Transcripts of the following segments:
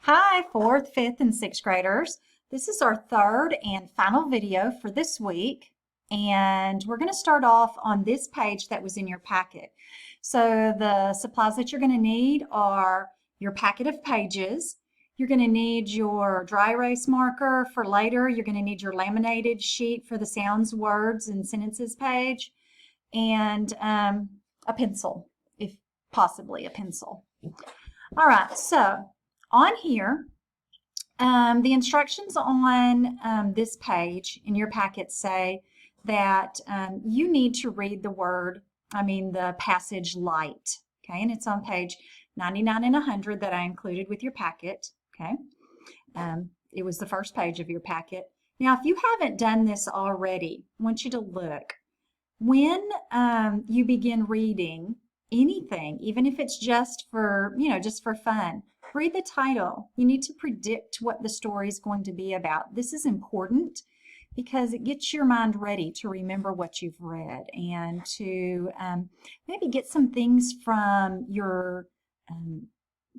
Hi, 4th, 5th, and 6th graders. This is our third and final video for this week, and we're going to start off on this page that was in your packet. So the supplies that you're going to need are your packet of pages. You're going to need your dry erase marker for later. You're going to need your laminated sheet for the sounds, words, and sentences page, and a pencil, if possibly a pencil. All right, so on here, the instructions on this page in your packet say that you need to read the passage light, okay? And it's on page 99 and 100 that I included with your packet, okay? It was the first page of your packet. Now, if you haven't done this already, I want you to look. When you begin reading anything, even if it's just for fun, read the title. You need to predict what the story is going to be about. This is important because it gets your mind ready to remember what you've read and to maybe get some things from your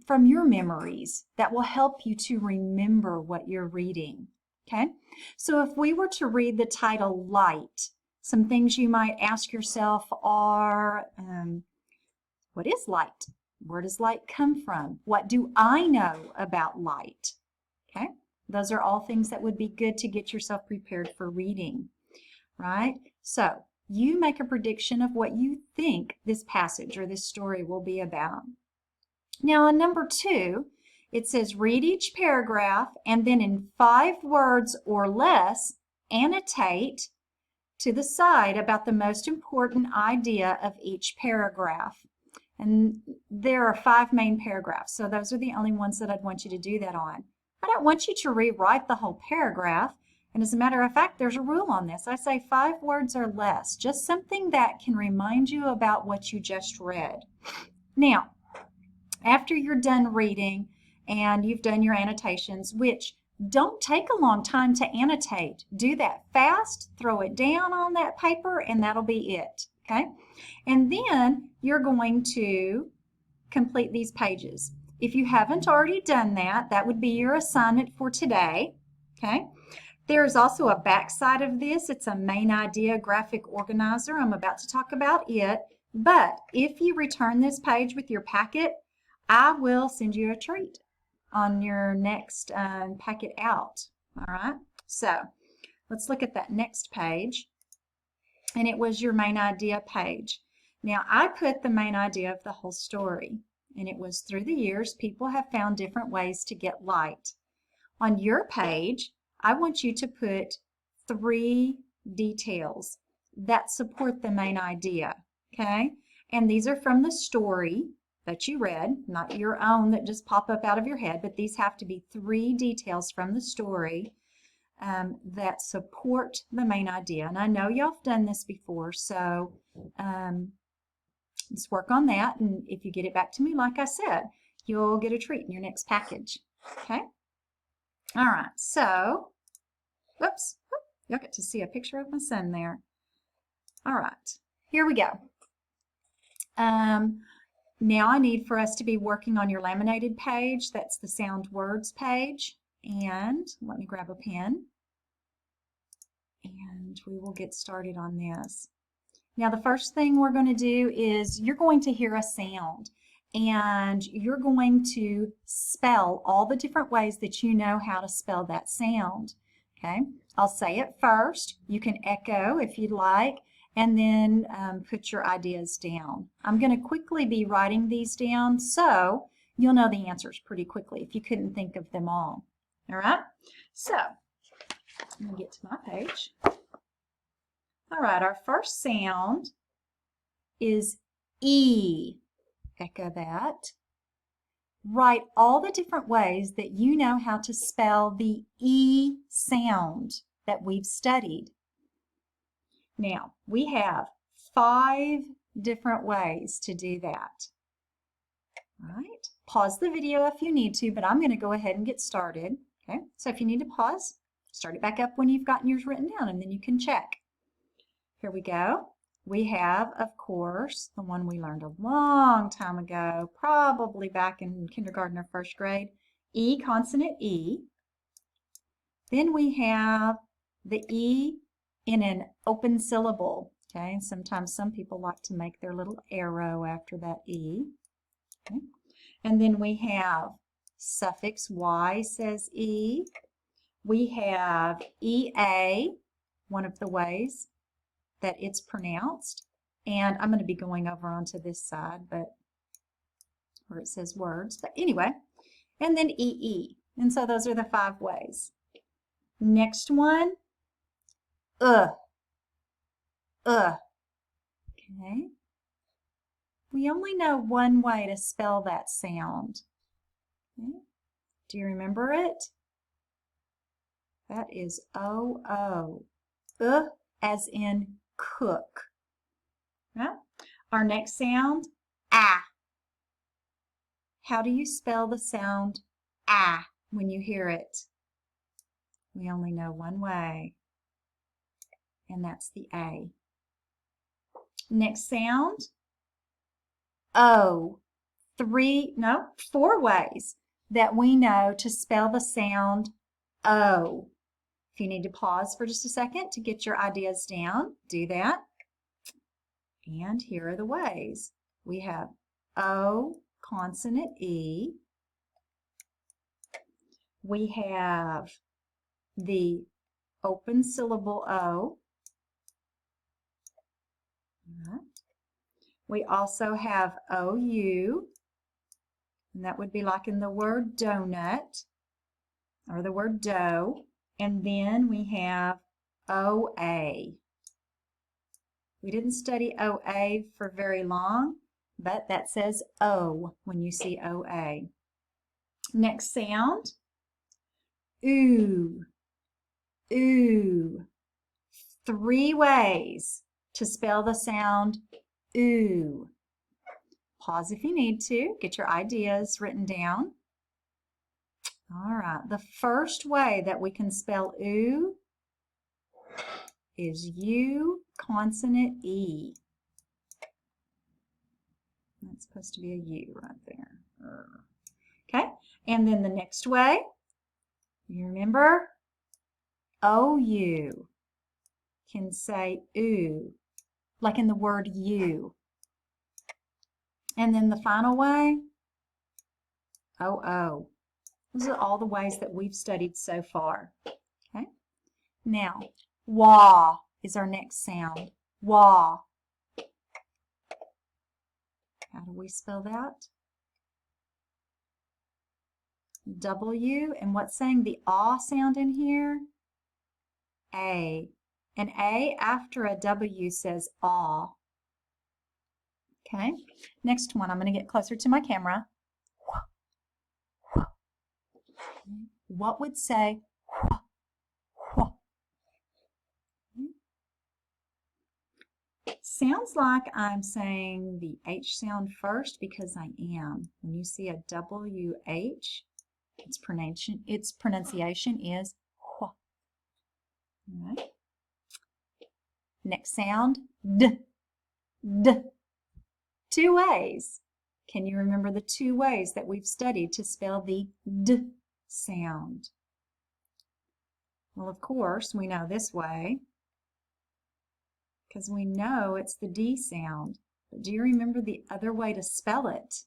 memories that will help you to remember what you're reading. Okay, so if we were to read the title Light, some things you might ask yourself are, what is light? Where does light come from? What do I know about light? Okay, those are all things that would be good to get yourself prepared for reading, right? So you make a prediction of what you think this passage or this story will be about. Now on number 2, it says read each paragraph and then in 5 words or less, annotate to the side about the most important idea of each paragraph. And there are 5 main paragraphs, so those are the only ones that I'd want you to do that on. I don't want you to rewrite the whole paragraph, and as a matter of fact, there's a rule on this. I say 5 words or less, just something that can remind you about what you just read. Now, after you're done reading and you've done your annotations, which don't take a long time to annotate. Do that fast, throw it down on that paper, and that'll be it, okay? And then you're going to complete these pages. If you haven't already done that, that would be your assignment for today, okay? There is also a back side of this. It's a main idea graphic organizer. I'm about to talk about it, but if you return this page with your packet, I will send you a treat on your next packet out. All right, so let's look at that next page, and it was your main idea page. Now I put the main idea of the whole story, and it was through the years people have found different ways to get light. On your page, I want you to put 3 details that support the main idea, okay? And these are from the story that you read, not your own that just pop up out of your head, but these have to be 3 details from the story that support the main idea. And I know y'all have done this before, so let's work on that. And if you get it back to me, like I said, you'll get a treat in your next package. Okay? All right, so, oops, y'all get to see a picture of my son there. All right, here we go. Now I need for us to be working on your laminated page. That's the sound words page. And let me grab a pen. And we will get started on this. Now the first thing we're going to do is you're going to hear a sound. And you're going to spell all the different ways that you know how to spell that sound. Okay, I'll say it first. You can echo if you'd like, and then put your ideas down. I'm going to quickly be writing these down so you'll know the answers pretty quickly if you couldn't think of them all. All right, so let me get to my page. All right, our first sound is E. Echo that. Write all the different ways that you know how to spell the E sound that we've studied. Now, we have 5 different ways to do that. All right, pause the video if you need to, but I'm going to go ahead and get started. Okay, so if you need to pause, start it back up when you've gotten yours written down, and then you can check. Here we go. We have, of course, the one we learned a long time ago, probably back in kindergarten or 1st grade, E, consonant E. Then we have the E in an open syllable. Okay, and sometimes some people like to make their little arrow after that E. Okay. And then we have suffix Y says E. We have EA, one of the ways that it's pronounced. And I'm going to be going over onto this side, but where it says words. But anyway, and then EE. And so those are the 5 ways. Next one, Okay. We only know one way to spell that sound. Okay. Do you remember it? That is O-O. As in cook. Yeah. Our next sound, ah. How do you spell the sound ah when you hear it? We only know one way, and that's the A. Next sound, O. 4 ways that we know to spell the sound O. If you need to pause for just a second to get your ideas down, do that. And here are the ways. We have O, consonant E. We have the open syllable O. We also have OU, and that would be like in the word donut or the word dough. And then we have OA. We didn't study OA for very long, but that says O when you see OA. Next sound, ooh, ooh. 3 ways to spell the sound ooh. Pause if you need to. Get your ideas written down. All right. The first way that we can spell ooh is U, consonant E. That's supposed to be a U right there. Okay. And then the next way, you remember? OU. Can say ooh, like in the word you. And then the final way, OO. Those are all the ways that we've studied so far. Okay. Now, wah is our next sound. Wah. How do we spell that? W. And what's saying the ah sound in here? A. An A after a W says ah. Okay. Next one, I'm going to get closer to my camera. What would say Sounds like I'm saying the H sound first because I am. When you see a WH, its pronunciation is hua. All right. Next sound, D. D. 2 ways. Can you remember the 2 ways that we've studied to spell the D sound? Well, of course, we know this way because we know it's the D sound. But do you remember the other way to spell it?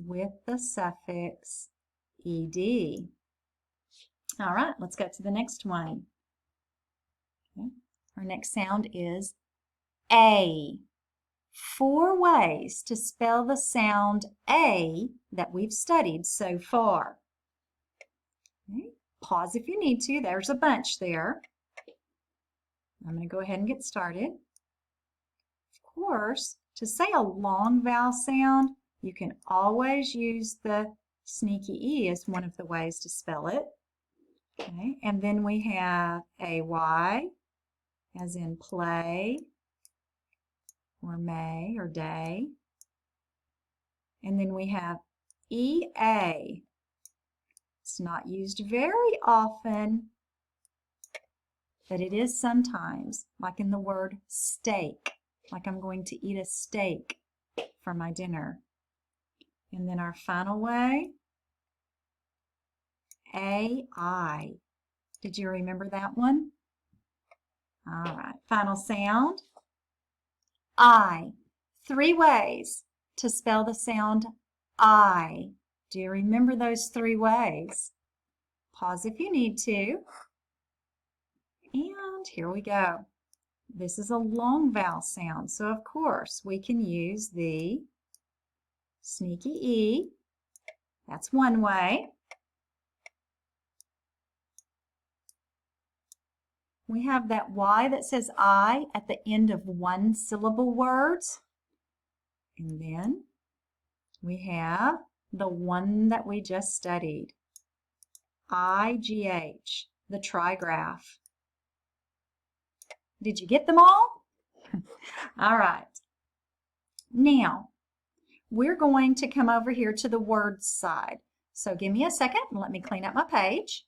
With the suffix ed. All right, let's go to the next one. Okay. Our next sound is A. 4 ways to spell the sound A that we've studied so far. Okay. Pause if you need to. There's a bunch there. I'm going to go ahead and get started. Of course, to say a long vowel sound, you can always use the sneaky E as one of the ways to spell it. Okay, and then we have AY, as in play, or may, or day. And then we have EA. It's not used very often, but it is sometimes, like in the word steak, like I'm going to eat a steak for my dinner. And then our final way, A-I. Did you remember that one? All right, final sound, I. 3 ways to spell the sound I. Do you remember those 3 ways? Pause if you need to. And here we go. This is a long vowel sound, so of course we can use the sneaky E. That's one way. We have that Y that says I at the end of 1-syllable words. And then we have the one that we just studied, IGH, the trigraph. Did you get them all? All right. Now, we're going to come over here to the words side. So give me a second and let me clean up my page.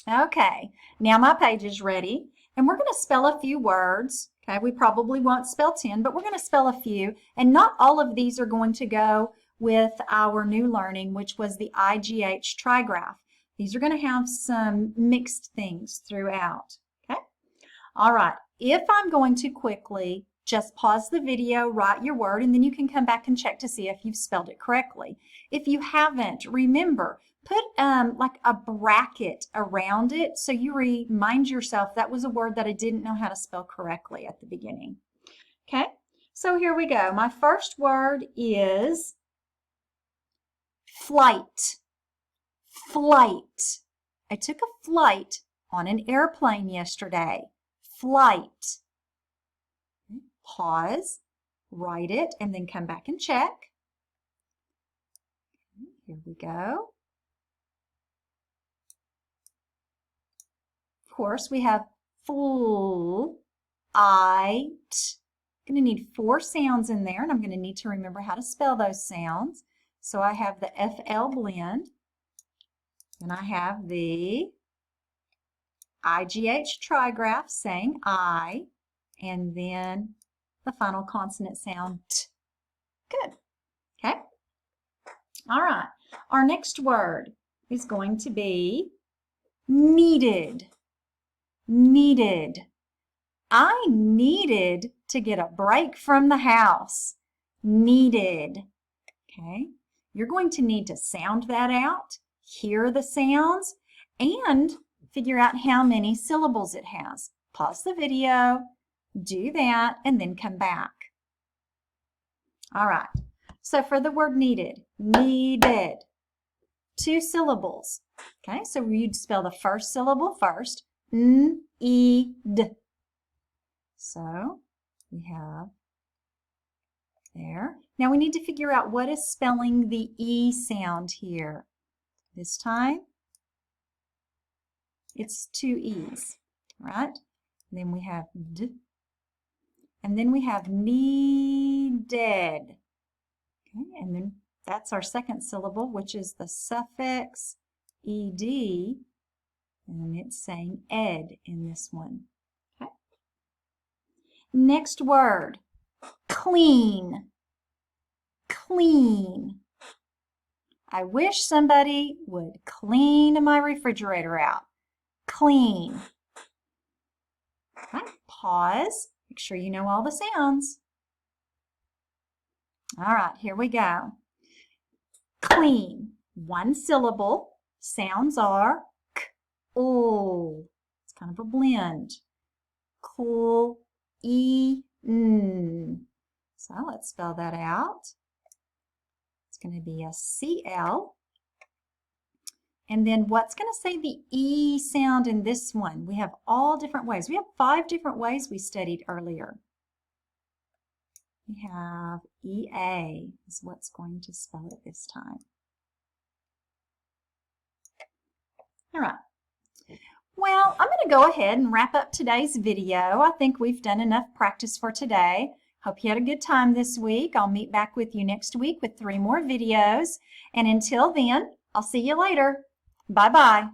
Okay, now my page is ready, and we're going to spell a few words. Okay, we probably won't spell 10, but we're going to spell a few, and not all of these are going to go with our new learning, which was the IGH trigraph. These are going to have some mixed things throughout. Okay, all right. If I'm going to quickly, just pause the video, write your word, and then you can come back and check to see if you've spelled it correctly. If you haven't, remember, put like a bracket around it so you remind yourself that was a word that I didn't know how to spell correctly at the beginning. Okay, so here we go. My first word is flight. Flight. I took a flight on an airplane yesterday. Flight. Pause, write it, and then come back and check. Here we go. Of course, we have full, I'm going to need 4 sounds in there, and I'm going to need to remember how to spell those sounds. So I have the FL blend, and I have the IGH trigraph saying I, and then the final consonant sound T. Good. Okay. All right. Our next word is going to be needed. Needed. I needed to get a break from the house. Needed. Okay. You're going to need to sound that out, hear the sounds, and figure out how many syllables it has. Pause the video, do that, and then come back. All right. So for the word needed, needed, 2 syllables. Okay, so you'd spell the first syllable first, n-e-d. So we have there. Now we need to figure out what is spelling the E sound here. This time, it's 2 E's, right? And then we have d. And then we have needed. Okay, and then that's our second syllable, which is the suffix ed, and it's saying ed in this one. Okay. Next word, clean. Clean. I wish somebody would clean my refrigerator out. Clean. Okay. Pause. Make sure you know all the sounds. All right, here we go. Clean. 1 syllable. Sounds are k, o. It's kind of a blend. Cool, e, n. So let's spell that out. It's going to be a CL. And then what's going to say the E sound in this one? We have all different ways. We have 5 different ways we studied earlier. We have EA is what's going to spell it this time. All right. Well, I'm going to go ahead and wrap up today's video. I think we've done enough practice for today. Hope you had a good time this week. I'll meet back with you next week with 3 more videos. And until then, I'll see you later. Bye-bye.